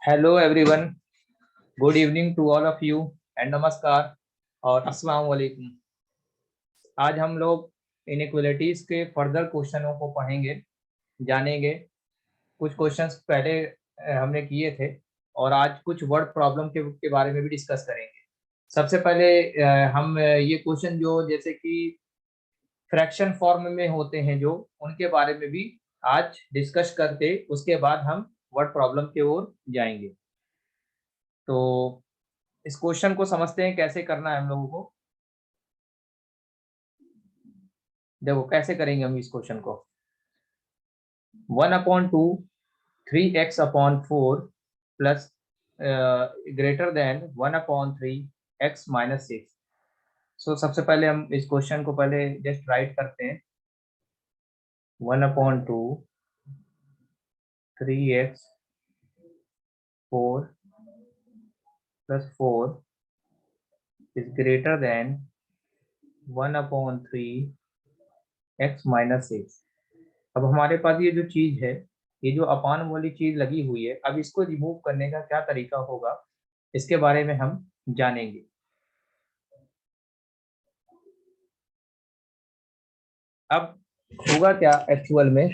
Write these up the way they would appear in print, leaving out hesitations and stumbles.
Hello everyone, good evening to all of you and नमस्कार और अस्सलाम वालेकुम। आज हम लोग इनइक्वालिटीज के फर्दर क्वेश्चनों को पढ़ेंगे, जानेंगे। कुछ क्वेश्चंस पहले हमने किए थे और आज कुछ वर्ड प्रॉब्लम के बारे में भी डिस्कस करेंगे। सबसे पहले हम ये क्वेश्चन जो जैसे कि फ्रैक्शन फॉर्म में होते हैं जो उनके बारे में भी आज डिस्कस करके उसके बाद हम वर्ड प्रॉब्लम की ओर जाएंगे। तो इस क्वेश्चन को समझते हैं कैसे करना है हम लोगों को। देखो कैसे करेंगे हम इस क्वेश्चन को। 1/2 3x/4 plus greater than 1/3x-6। सो सबसे पहले हम इस क्वेश्चन को पहले जस्ट राइट करते हैं। 1/2 3x/4 plus 4 is greater then 1/3x-6। अब हमारे पास ये जो चीज है, ये जो अपान वाली चीज लगी हुई है, अब इसको रिमूव करने का क्या तरीका होगा इसके बारे में हम जानेंगे। अब होगा क्या एक्चुअल में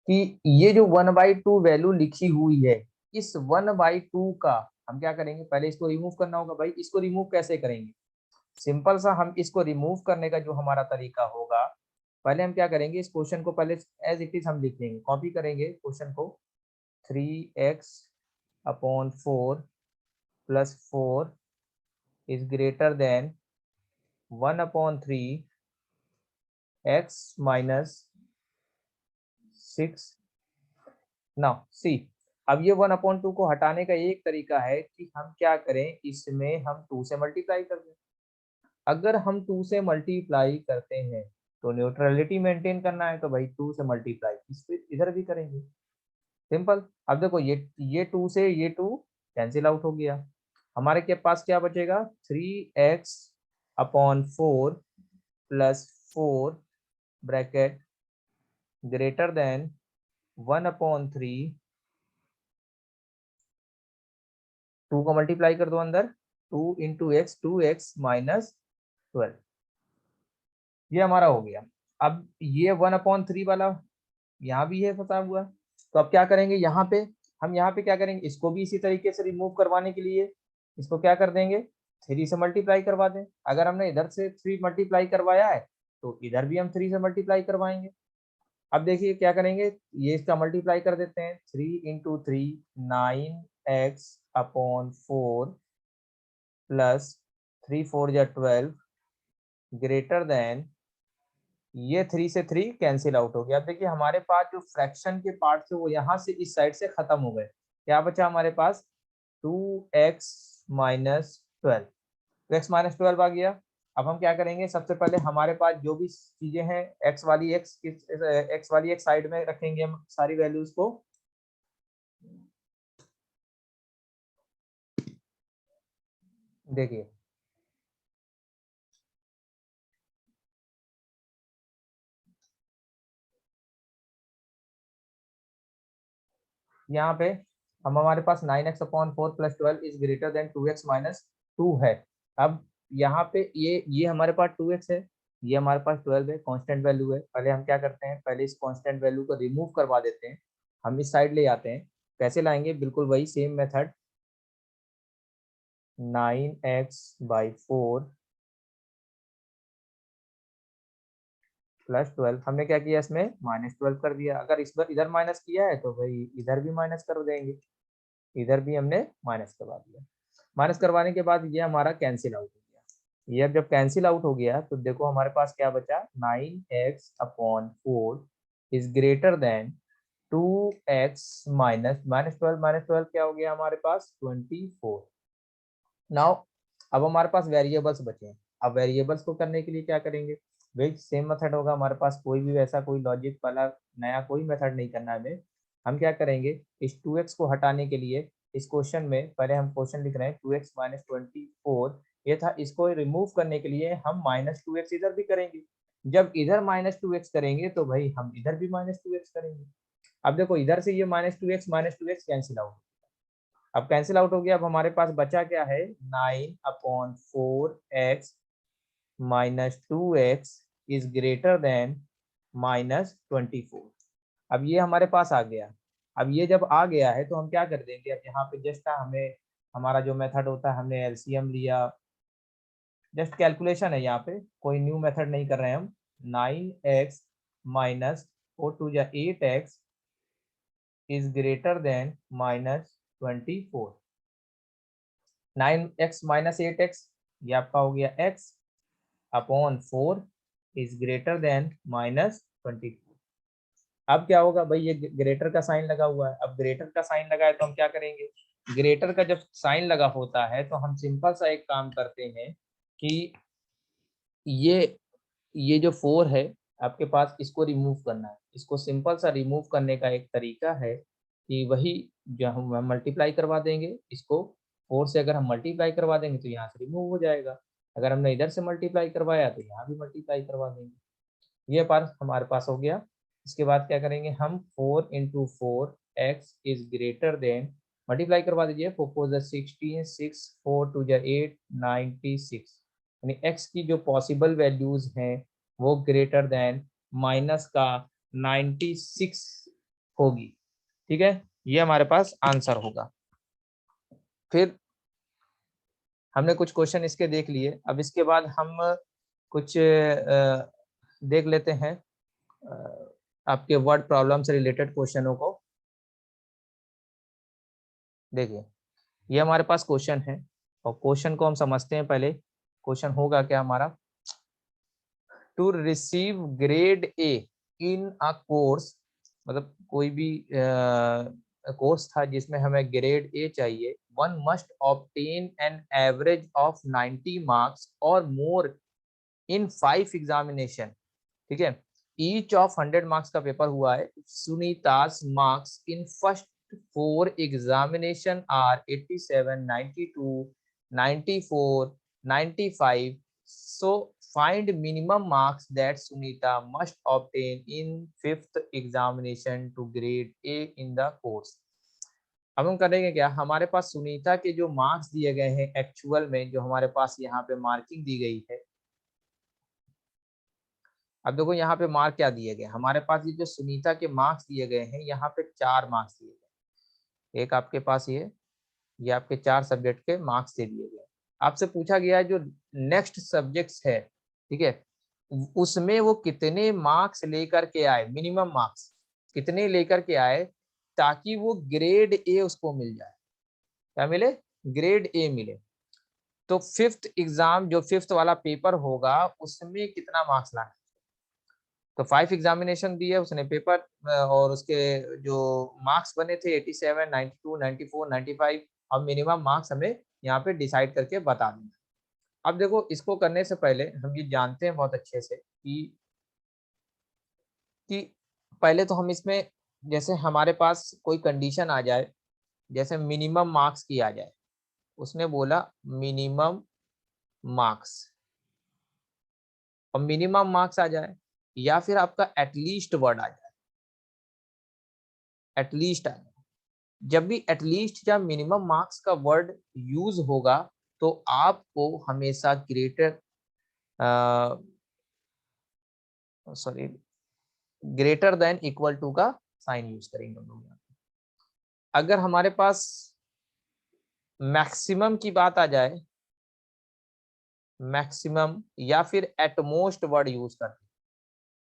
कि ये जो 1/2 वैल्यू लिखी हुई है, इस 1/2 का हम क्या करेंगे, पहले इसको रिमूव करना होगा। भाई इसको रिमूव कैसे करेंगे? सिंपल सा, हम इसको रिमूव करने का जो हमारा तरीका होगा, पहले हम क्या करेंगे, इस क्वेश्चन को पहले एज इट इज हम लिख लेंगे, कॉपी करेंगे क्वेश्चन को। 3x/4 plus 4 is greater then 1/3x-6। Now see, अब ये 1/2 को हटाने का एक तरीका है कि हम क्या करें, इसमें हम 2 से मल्टीप्लाई कर दें। अगर हम 2 से मल्टीप्लाई करते हैं तो न्यूट्रलिटी मेंटेन करना है, तो भाई 2 से मल्टीप्लाई इधर भी करेंगे। सिंपल। अब देखो ये 2 से ये 2 कैंसिल आउट हो गया। हमारे के पास क्या बचेगा, 3x/4 plus 4 bracket greater than 1/3। 2 को मल्टीप्लाई कर दो अंदर, 2 इंटू एक्स, 2x-12। ये हमारा हो गया। अब ये 1/3 वाला यहाँ भी है फंसा हुआ, तो अब क्या करेंगे, यहाँ पे क्या करेंगे, इसको भी इसी तरीके से रिमूव करवाने के लिए इसको क्या कर देंगे, 3 से मल्टीप्लाई करवा दें। अगर हमने इधर से 3 मल्टीप्लाई करवाया है तो इधर भी हम 3 से मल्टीप्लाई करवाएंगे। अब देखिए क्या करेंगे, ये इसका मल्टीप्लाई कर देते हैं। 3 × 3 9x/4 प्लस 3 × 4 = 12 ग्रेटर देन, ये 3 से 3 कैंसिल आउट हो गया। अब देखिए हमारे पास जो फ्रैक्शन के पार्ट थे वो यहाँ से इस साइड से खत्म हो गए। क्या बचा हमारे पास, 2x-12। 2x-12 आ गया। अब हम क्या करेंगे, सबसे पहले हमारे पास जो भी चीजें हैं, एक्स वाली एक साइड में रखेंगे हम सारी वैल्यूज को। देखिए यहाँ पे हम, हमारे पास 9x/4 plus 12 is greater then 2x-2 है। अब यहाँ पे ये हमारे पास 2x है, ये हमारे पास 12 है, कांस्टेंट वैल्यू है। पहले हम क्या करते हैं, पहले इस कांस्टेंट वैल्यू को रिमूव करवा देते हैं। हम इस साइड ले आते हैं। कैसे लाएंगे, बिल्कुल वही सेम मेथड। 9x/4 प्लस 12, हमने क्या किया, इसमें -12 कर दिया। अगर इस बार इधर माइनस किया है तो भाई इधर भी माइनस कर देंगे। इधर भी हमने माइनस करवा दिया। माइनस करवाने के बाद ये हमारा कैंसिल आउट हो गया। ये अब जब कैंसिल आउट हो गया तो देखो हमारे पास क्या बचा, 9x/4 is greater then 2x -12 क्या हो गया हमारे पास, 24। नाउ अब हमारे पास वेरिएबल्स बचे हैं। अब वेरिएबल्स को करने के लिए क्या करेंगे, वही सेम मेथड होगा हमारे पास। कोई भी वैसा कोई लॉजिक वाला नया कोई मेथड नहीं करना है हमें। हम क्या करेंगे, इस 2x को हटाने के लिए इस क्वेश्चन में पहले हम क्वेश्चन लिख रहे हैं 2x - 24 ये था। इसको रिमूव करने के लिए हम -2x इधर भी करेंगे। जब इधर -2x करेंगे तो भाई हम इधर भी -2x करेंगे। अब देखो इधर से ये -2x कैंसिल आउट, अब कैंसिल आउट हो गया। अब हमारे पास बचा क्या है, 9/4x -2x is greater then -24। अब ये हमारे पास आ गया। अब ये जब आ गया है तो हम क्या कर देंगे, अब यहाँ पे जस्ट हमें हमारा जो मेथड होता है, हमने एलसीएम लिया, जस्ट कैलकुलेशन है, यहाँ पे कोई न्यू मेथड नहीं कर रहे हैं हम। 9x -4×2 = 8x is greater then -24। 9x -8x ये आपका हो गया x upon 4 is greater then -24। अब क्या होगा भाई, ये ग्रेटर का साइन लगा हुआ है। अब ग्रेटर का साइन लगा है तो हम क्या करेंगे, ग्रेटर का जब साइन लगा होता है तो हम सिंपल सा एक काम करते हैं कि ये ये जो 4 है आपके पास, इसको रिमूव करना है। इसको सिंपल सा रिमूव करने का एक तरीका है कि वही जो हम मल्टीप्लाई करवा देंगे, इसको 4 से अगर हम मल्टीप्लाई करवा देंगे तो यहाँ से रिमूव हो जाएगा। अगर हमने इधर से मल्टीप्लाई करवाया तो यहाँ भी मल्टीप्लाई करवा देंगे। ये पार्ट हमारे पास हो गया। इसके बाद क्या करेंगे हम, 4 × 4 x is greater then, multiply करवा दीजिए, 4×4 = 16, 6 4×2 = 8 96, यानी x की जो पॉसिबल वैल्यूज हैं वो ग्रेटर देन माइनस का 96 होगी। ठीक है, ये हमारे पास आंसर होगा। फिर हमने कुछ क्वेश्चन इसके देख लिए। अब इसके बाद हम कुछ देख लेते हैं आपके वर्ड प्रॉब्लम से रिलेटेड क्वेश्चनों को। देखिए ये हमारे पास क्वेश्चन है और क्वेश्चन को हम समझते हैं पहले। क्वेश्चन होगा क्या हमारा, to receive grade A in a course, मतलब कोई भी कोर्स था जिसमें हमें ग्रेड ए चाहिए, one must obtain an average of 90 marks और मोर इन 5 एग्जामिनेशन। ठीक है, ईच ऑफ 100 मार्क्स का पेपर हुआ है। Sunita's marks in first 4 examination are 87, 92, 94, 95। So find minimum marks that Sunita must obtain in 5th examination to grade A in the course। अब हम करेंगे क्या, हमारे पास सुनीता के जो मार्क्स दिए गए हैं एक्चुअल में, जो हमारे पास यहाँ पे मार्किंग दी गई है। अब देखो यहाँ पे मार्क क्या दिए गए, हमारे पास ये जो सुनीता के मार्क्स दिए गए हैं, यहाँ पे 4 मार्क्स दिए गए। एक आपके पास ये आपके 4 सब्जेक्ट के मार्क्स दे दिए गए। आपसे पूछा गया है जो नेक्स्ट सब्जेक्ट्स है, ठीक है, उसमें वो कितने मार्क्स लेकर के आए, मिनिमम मार्क्स कितने लेकर के आए ताकि वो ग्रेड ए उसको मिल जाए। क्या मिले, ग्रेड ए मिले। तो 5th एग्जाम, जो 5th वाला पेपर होगा, उसमें कितना मार्क्स लाना। तो 5 एग्जामिनेशन दिए उसने पेपर, और उसके जो मार्क्स बने थे 87, 92, 94, 95। अब मिनिमम मार्क्स हमें यहाँ पे डिसाइड करके बता देना। अब देखो इसको करने से पहले हम ये जानते हैं बहुत अच्छे से कि पहले तो हम इसमें, जैसे हमारे पास कोई कंडीशन आ जाए, जैसे मिनिमम मार्क्स की आ जाए, उसने बोला मिनिमम मार्क्स, और मिनिमम मार्क्स आ जाए, या फिर आपका एटलीस्ट वर्ड आ जाए, एटलीस्ट आ जाए। जब भी एटलीस्ट या मिनिमम मार्क्स का वर्ड यूज होगा तो आपको हमेशा greater sorry greater than equal to का साइन यूज करेंगे हम लोग। अगर हमारे पास मैक्सिमम की बात आ जाए, मैक्सिमम या फिर एटमोस्ट वर्ड यूज करते हैं।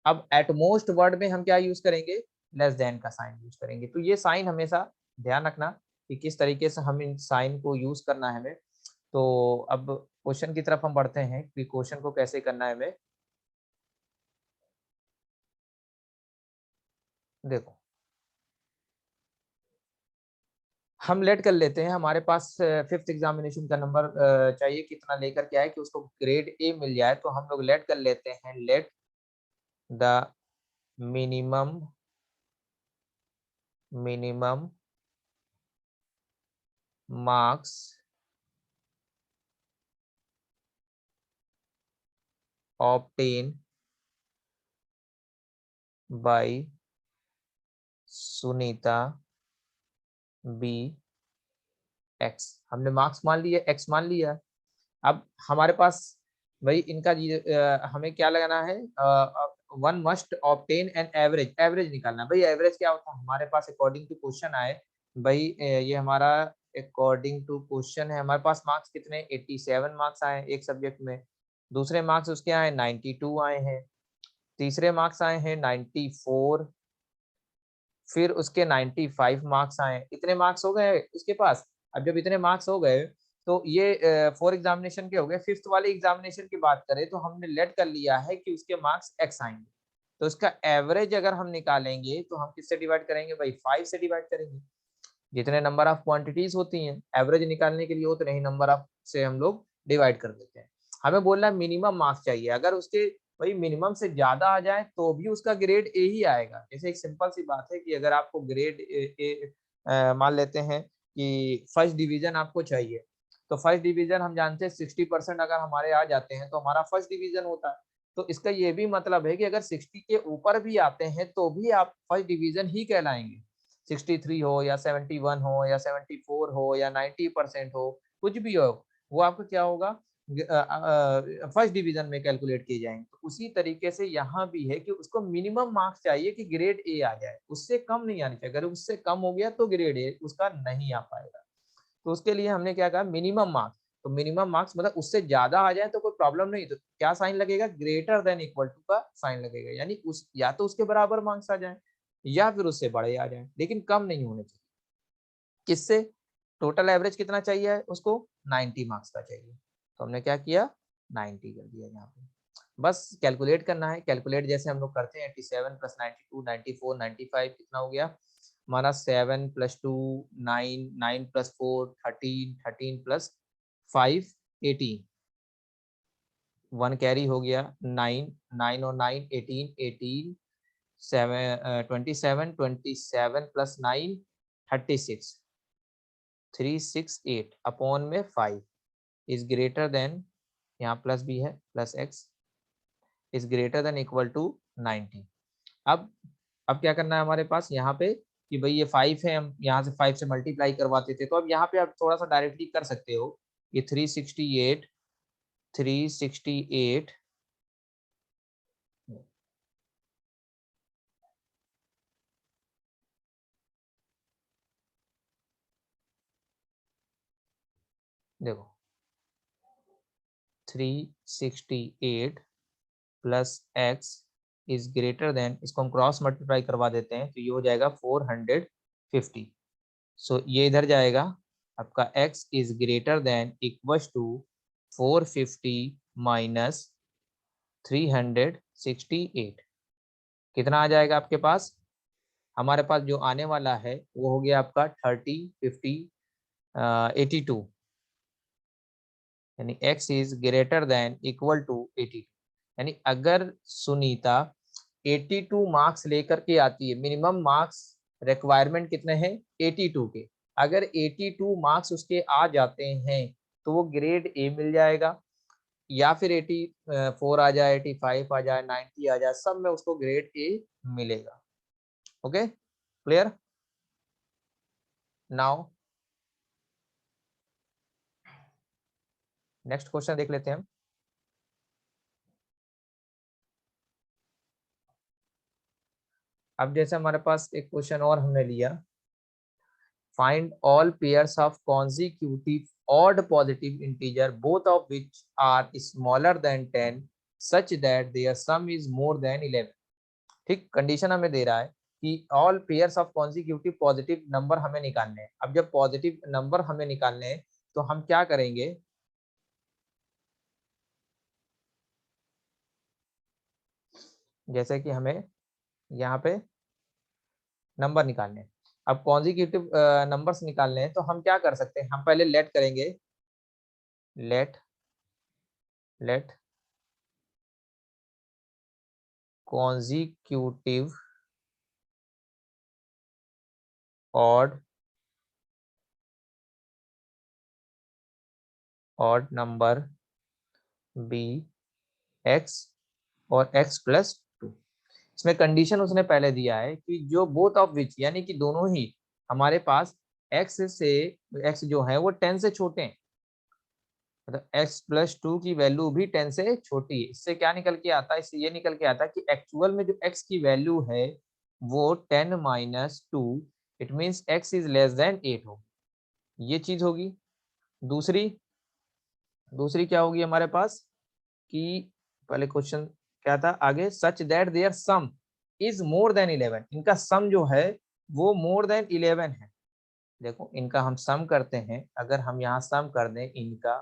अब एटमोस्ट वर्ड में हम क्या यूज करेंगे, लेस देन का साइन यूज करेंगे। तो ये साइन हमेशा ध्यान रखना कि किस तरीके से हम इन साइन को यूज करना है हमें। तो अब क्वेश्चन की तरफ हम बढ़ते हैं कि क्वेश्चन को कैसे करना है हमें। देखो हम लेट कर लेते हैं, हमारे पास 5th एग्जामिनेशन का नंबर चाहिए, कितना लेकर के आए कि उसको ग्रेड ए मिल जाए। तो हम लोग लेट कर लेते हैं, let the minimum marks obtained by Sunita be X, हमने मार्क्स मान लिया, एक्स मान लिया। अब हमारे पास भाई इनका हमें क्या लगाना है, one must obtain an average, average निकालना। भाई एवरेज क्या होता है हमारे पास, अकॉर्डिंग टू क्वेश्चन आए भाई, ये हमारा अकॉर्डिंग टू क्वेश्चन है, हमारे पास मार्क्स कितने 87 मार्क्स आए एक सब्जेक्ट में, दूसरे मार्क्स उसके आए 92 आए हैं, तीसरे मार्क्स आए हैं 94, फिर उसके 95 मार्क्स आए, इतने मार्क्स हो गए उसके पास। अब जब इतने मार्क्स हो गए तो ये फोर एग्जामिनेशन के हो गए। फिफ्थ वाले एग्जामिनेशन की बात करें तो हमने लेट कर लिया है कि उसके मार्क्स एक्स आएंगे, तो इसका एवरेज अगर हम निकालेंगे तो हम किससे डिवाइड करेंगे भाई, 5 से डिवाइड करेंगे। जितने नंबर ऑफ क्वांटिटीज होती हैं एवरेज निकालने के लिए उतने ही नंबर ऑफ से हम लोग डिवाइड कर देते हैं। हमें बोलना मिनिमम मार्क्स चाहिए, अगर उसके भाई मिनिमम से ज्यादा आ जाए तो भी उसका ग्रेड ए ही आएगा। जैसे एक सिंपल सी बात है कि अगर आपको ग्रेड ए मान लेते हैं कि फर्स्ट डिवीजन आपको चाहिए, तो फर्स्ट डिवीजन हम जानते हैं 60% अगर हमारे आ जाते हैं तो हमारा फर्स्ट डिवीजन होता है। तो इसका ये भी मतलब है कि अगर 60 के ऊपर भी आते हैं तो भी आप फर्स्ट डिवीजन ही कहलाएंगे। 63 हो या 71 हो या 74 हो या 90% हो, कुछ भी हो, वो आपको क्या होगा, फर्स्ट डिवीजन में कैलकुलेट किए जाएंगे। तो उसी तरीके से यहाँ भी है कि उसको मिनिमम मार्क्स चाहिए कि ग्रेड ए आ जाए, उससे कम नहीं आनी चाहिए। अगर उससे कम हो गया तो ग्रेड ए उसका नहीं आ पाएगा। तो उसके लिए हमने क्या कहा, मिनिमम मार्क्स। तो मिनिमम मार्क्स मतलब उससे ज्यादा आ जाए तो कोई प्रॉब्लम नहीं, तो क्या साइन लगेगा, ग्रेटर देन इक्वल टू का साइन लगेगा, यानी उस या तो उसके बराबर मार्क्स आ जाए या फिर उससे बड़े आ जाए, लेकिन कम नहीं होने चाहिए। किससे, टोटल एवरेज कितना चाहिए उसको, 90 मार्क्स का चाहिए, तो हमने क्या किया 90 कर दिया यहाँ पे। बस कैलकुलेट करना है, कैलकुलेट जैसे हम लोग करते हैं 87 प्लस 92 94 95 कितना हो गया हमारा, 7 प्लस 2 9 9 प्लस 4 13 13 प्लस 5 18, 1 कैरी हो गया 9 9 और 9 18 18 7 27 27 प्लस 9 36 368 अपॉन में 5 इज ग्रेटर देन, यहाँ प्लस भी है plus X, is greater than equal to 90। अब क्या करना है हमारे पास यहाँ पे कि भाई ये 5 है, हम यहाँ से 5 से मल्टीप्लाई करवाते थे, तो अब यहाँ पे आप थोड़ा सा डायरेक्टली कर सकते हो। ये 368 368 देखो 368 plus X is greater then, इसको हम क्रॉस मल्टीप्लाई करवा देते हैं तो ये हो जाएगा 450। सो ये इधर जाएगा, आपका x is greater than equal to 450 minus 368, कितना आ जाएगा आपके पास, हमारे पास जो आने वाला है वो हो गया आपका 82, यानी x is greater than equal to 82। यानी अगर सुनीता 82 मार्क्स लेकर के आती है, मिनिमम मार्क्स रिक्वायरमेंट कितने हैं 82 के, अगर 82 मार्क्स उसके आ जाते हैं तो वो ग्रेड ए मिल जाएगा, या फिर 84 आ जाए, 85 आ जाए, 90 आ जाए, सब में उसको ग्रेड ए मिलेगा। Okay clear. Now next question देख लेते हैं। अब जैसे हमारे पास एक क्वेश्चन और हमने लिया, find all pairs of consecutive odd positive integer both of which are smaller than 10 such that their sum is more than 11। ठीक, कंडीशन हमें दे रहा है कि all pairs of consecutive positive number हमें निकालने हैं। अब जब पॉजिटिव नंबर हमें निकालने हैं तो हम क्या करेंगे, जैसे कि हमें यहाँ पे नंबर निकालने हैं, अब कॉन्सिक्यूटिव नंबर्स निकालने हैं तो हम क्या कर सकते हैं, हम पहले लेट करेंगे, let let consecutive odd number be X और x प्लस 2। इसमें कंडीशन उसने पहले दिया है कि जो बोथ ऑफ विच, यानी कि दोनों ही हमारे पास x से x जो है वो 10 से छोटे हैं, मतलब x+2 की वैल्यू भी 10 से छोटी है। इससे क्या निकल के आता है, इससे ये निकल के आता है कि एक्चुअल में जो x की वैल्यू है वो 10-2, it means x is less than 8 होगी, ये चीज होगी। दूसरी दूसरी क्या होगी हमारे पास कि पहले क्वेश्चन क्या था आगे, such that their sum is more than 11, इनका सम जो है वो मोर देन 11 है। देखो इनका हम सम करते हैं, अगर हम यहाँ सम कर दें इनका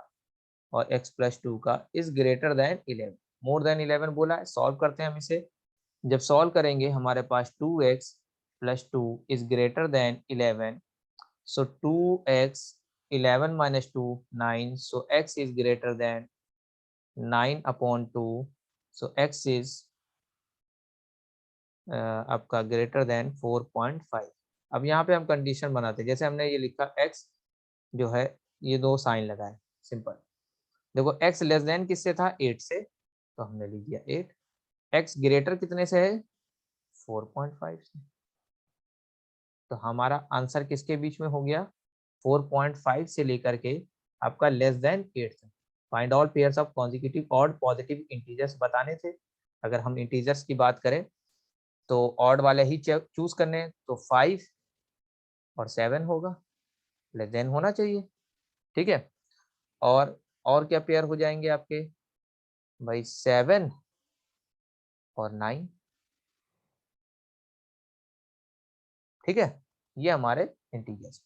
और x+2 का is greater then 11, more than 11 बोला है, सॉल्व करते हैं हम इसे। जब सॉल्व करेंगे हमारे पास 2x+2 is greater then 11, so 2x 11 minus 2 9, so x is greater than 9/2, so x is आपका ग्रेटर देन 4.5। अब यहाँ पे हम कंडीशन बनाते हैं, जैसे हमने ये लिखा x जो है ये दो साइन लगाए, सिंपल। देखो x लेस देन किससे था, 8 से, तो हमने लिख दिया 8। x ग्रेटर कितने से है, 4.5 से, तो हमारा आंसर किसके बीच में हो गया, 4.5 से लेकर के आपका लेस देन 8 तक। Find all pairs of consecutive odd positive integers बताने थे। अगर हम इंटीजर्स की बात करें तो ऑड वाले ही चूज करने हैं, तो 5 और 7 होगा, लेस देन होना चाहिए, ठीक है। और क्या पेयर हो जाएंगे आपके भाई, 7 और 9, ठीक है। ये हमारे इंटीजर्स,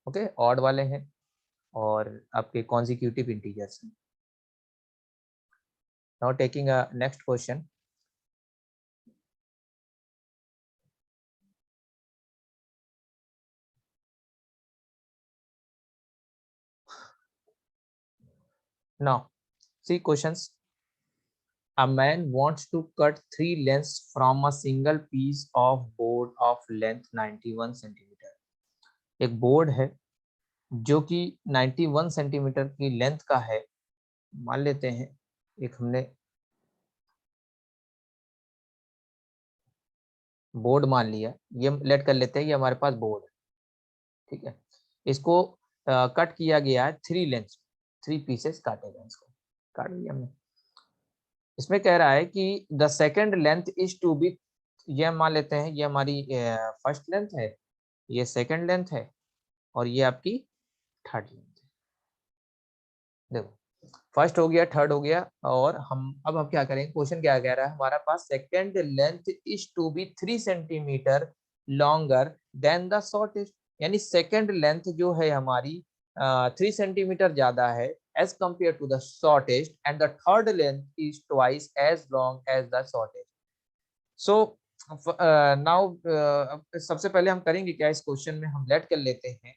ओके, ऑड वाले हैं और आपके कॉन्जिक्यूटिव इंटीजर्स हैं। Now taking a next question, now see questions. A man wants to cut 3 lengths from a single piece of board of length 91 centimetre. एक बोर्ड है जो कि 91 सेंटीमीटर की लेंथ का है, मान लेते हैं एक हमने बोर्ड मान लिया, ये लेट कर लेते हैं, ये हमारे पास बोर्ड है, ठीक है। इसको कट किया गया है 3 लेंथ, 3 पीसेस काटे गए, इसको काट दिया हमने। इसमें कह रहा है कि the second length is to be, ये मान लेते हैं ये हमारी फर्स्ट लेंथ है, ये सेकंड लेंथ है और ये आपकी थर्ड लेंथ है। देखो फर्स्ट हो गया, थर्ड हो गया, और हम क्या करेंगे, क्वेश्चन क्या कह रहा है हमारा पास, second length is to be 3 centimetre longer than the shortest, यानी सेकंड लेंथ जो है हमारी 3 सेंटीमीटर ज्यादा है as compare to the shortest, and the third length is twice as long as the shortest. So now सबसे पहले हम करेंगे क्या, इस क्वेश्चन में हम लेट कर लेते हैं,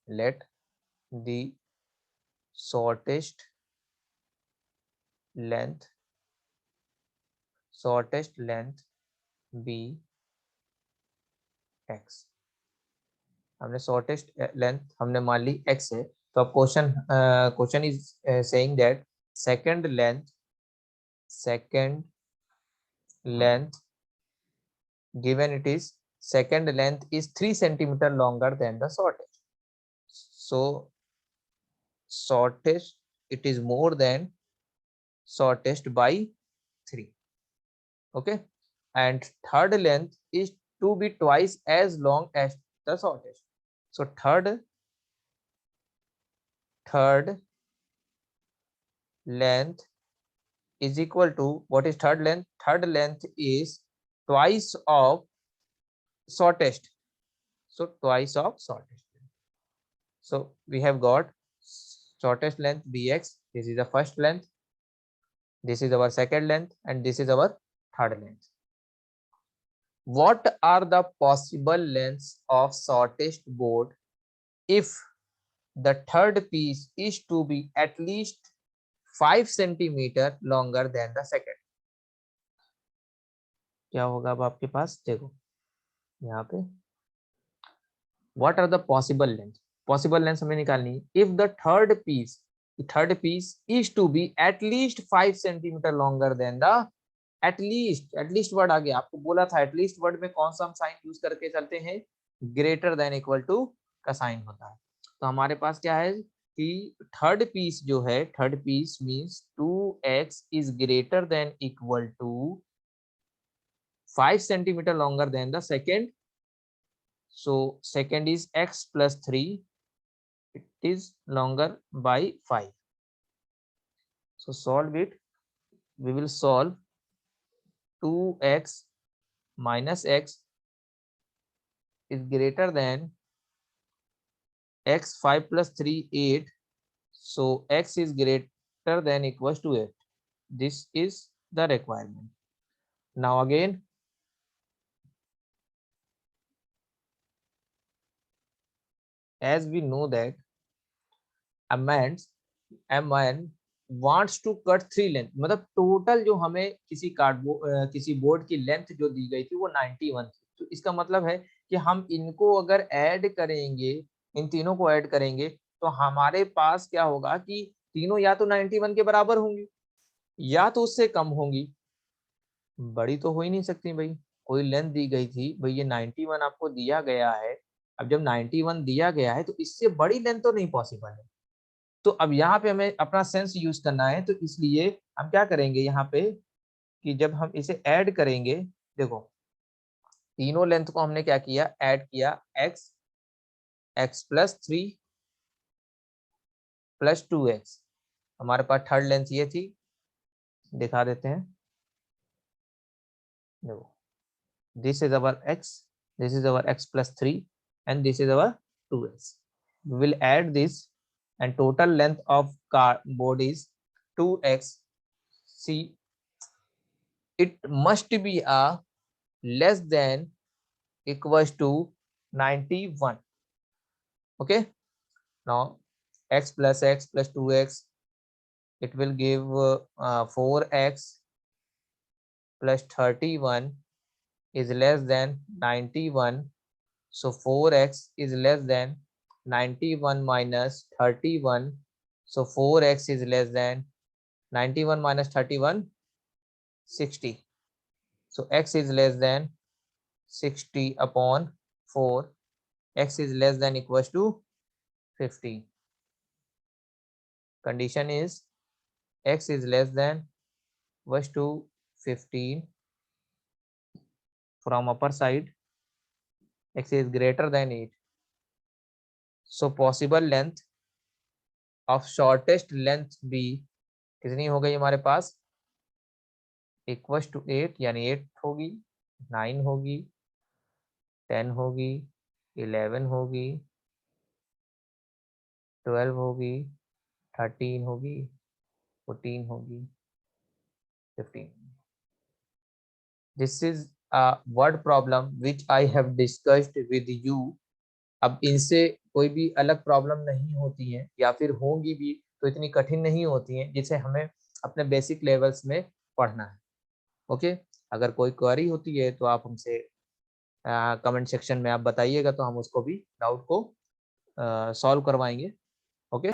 let the shortest length be x। हमने शॉर्टेस्ट लेंथ हमने मान ली x है, तो अब question is saying that second length given it is second length is 3 centimeter longer than the shortest, so shortest it is more than shortest by 3, okay, and third length is to be twice as long as the shortest, so third length is equal to, what is third length, third length is twice of shortest, so twice of shortest, so we have got shortest length bx, this is the first length, this is our second length, and this is our third length. What are the possible lengths of shortest board if the third piece is to be at least 5 centimeter longer than the second? क्या होगा अब आपके पास, देखो यहाँ पे what are the possible lengths, possible lengths हमें निकालनी है। if the third piece is to be at least 5 centimeter longer than the at least word आ गया, आपको बोला था एटलीस्ट वर्ड में कौन सा हम साइन यूज करके चलते हैं, ग्रेटर देन इक्वल टू का साइन होता है। तो हमारे पास क्या है कि थर्ड पीस जो है, third piece means 2x is greater than equal to 5 centimetre longer than the second, so second is x plus 3, it is longer by 5. So solve it, we will solve 2x minus x is greater than x 5 plus 3 8, so x is greater than equals to 8. This is the requirement. Now again as we know that a man wants to cut 3 length, मतलब total जो हमें किसी board की length जो दी गई थी वो 91 थी। तो इसका मतलब है कि हम इनको अगर ऐड करेंगे, इन तीनों को ऐड करेंगे तो हमारे पास क्या होगा कि तीनों या तो 91 के बराबर होंगी या तो उससे कम होंगी। बड़ी तो हो ही नहीं सकती भाई, कोई लेंथ दी गई थी भाई, ये 91 आपको दिया गया है। अब जब 91 दिया गया है तो इससे बड़ी लेंथ तो नहीं पॉसिबल है। तो अब यहाँ पे हमें अपना सेंस यूज करना है, तो इसलिए हम क्या करेंगे यहाँ पे कि जब हम इसे ऐड करेंगे, देखो तीनों लेंथ को हमने क्या किया, ऐड किया, x प्लस 3 प्लस 2x, हमारे पास थर्ड लेंथ ये थी, दिखा देते हैं। देखो this is our x plus 3 and this is our 2x. We will add this and total length of board is 2x. See, it must be a less than equals to 91. Okay, now x plus 2x, it will give 4x plus 31 is less than 91. So 4x is less than 91 minus 31. So 4x is less than 91 minus 31, 60. So x is less than 60 upon 4. X is less than equals to 50. Condition is x is less than equals to 15. From upper side, x is greater than 8. So possible length of shortest length B कितनी हो गई हमारे पास, equals to 8, यानी 8 होगी, 9 होगी, 10 होगी, 11 होगी, 12 होगी, 13 होगी, 14 होगी, 15. This is a word problem which I have discussed with you. अब इनसे कोई भी अलग प्रॉब्लम नहीं होती है, या फिर होंगी भी तो इतनी कठिन नहीं होती हैं, जिसे हमें अपने बेसिक लेवल्स में पढ़ना है। ओके, अगर कोई क्वेरी होती है तो आप हमसे कमेंट सेक्शन में आप बताइएगा, तो हम उसको भी डाउट को सॉल्व करवाएंगे। ओके।